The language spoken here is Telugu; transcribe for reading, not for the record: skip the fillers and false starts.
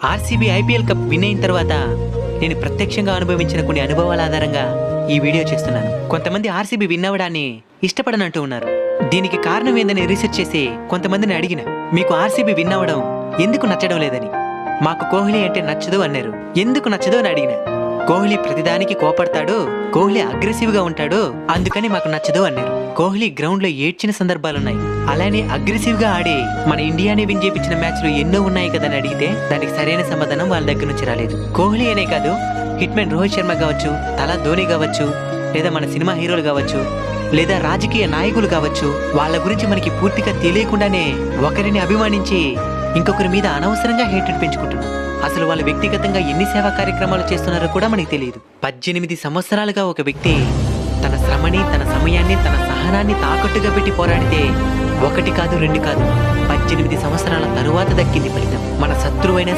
ఆర్సీబీ ఐపీఎల్ కప్ విన్ అయిన తర్వాత నేను ప్రత్యక్షంగా అనుభవించిన కొన్ని అనుభవాల ఆధారంగా ఈ వీడియో చేస్తున్నాను. కొంతమంది ఆర్సీబీ విన్ అవ్వడాన్ని ఇష్టపడనంటూ ఉన్నారు. దీనికి కారణం ఏందని రీసెర్చ్ చేసి కొంతమందిని అడిగిన, మీకు ఆర్సీబీ విన్ అవ్వడం ఎందుకు నచ్చడం లేదని. మాకు కోహ్లీ అంటే నచ్చదు అన్నారు. ఎందుకు నచ్చదు అని అడిగిన, కోహ్లీ ప్రతిదానికి కోపడతాడు, కోహ్లీ అగ్రెసివ్ గా ఉంటాడు, అందుకని మాకు నచ్చదు అన్నారు. కోహ్లీ గ్రౌండ్ లో ఏడ్చిన సందర్భాలున్నాయి. అలానే అగ్రెసివ్ గా ఆడి మన ఇండియాని విన్ చేపించిన మ్యాచ్లు ఎన్నో ఉన్నాయి కదా అని అడిగితే దానికి సరైన సమాధానం వాళ్ళ దగ్గర నుంచి రాలేదు. కోహ్లీ అనే కాదు, హిట్ మ్యాన్ రోహిత్ శర్మ కావచ్చు, తలా ధోని కావచ్చు, లేదా మన సినిమా హీరోలు కావచ్చు, లేదా రాజకీయ నాయకులు కావచ్చు, వాళ్ళ గురించి మనకి పూర్తిగా తెలియకుండానే ఒకరిని అభిమానించి ఇంకొకరి మీద అనవసరంగా హేట్రెడ్ పెంచుకుంటున్నాం. అసలు వాళ్ళు వ్యక్తిగతంగా ఎన్ని సేవా కార్యక్రమాలు చేస్తున్నారో కూడా మనకి తెలియదు. 18 సంవత్సరాలుగా ఒక వ్యక్తి తన శ్రమని, తన సమయాన్ని, తన సహనాన్ని తాకట్టుగా పెట్టి పోరాడితే ఒకటి కాదు, రెండు కాదు, 18 సంవత్సరాల తరువాత దక్కింది ఫలితం. మన శత్రువైనా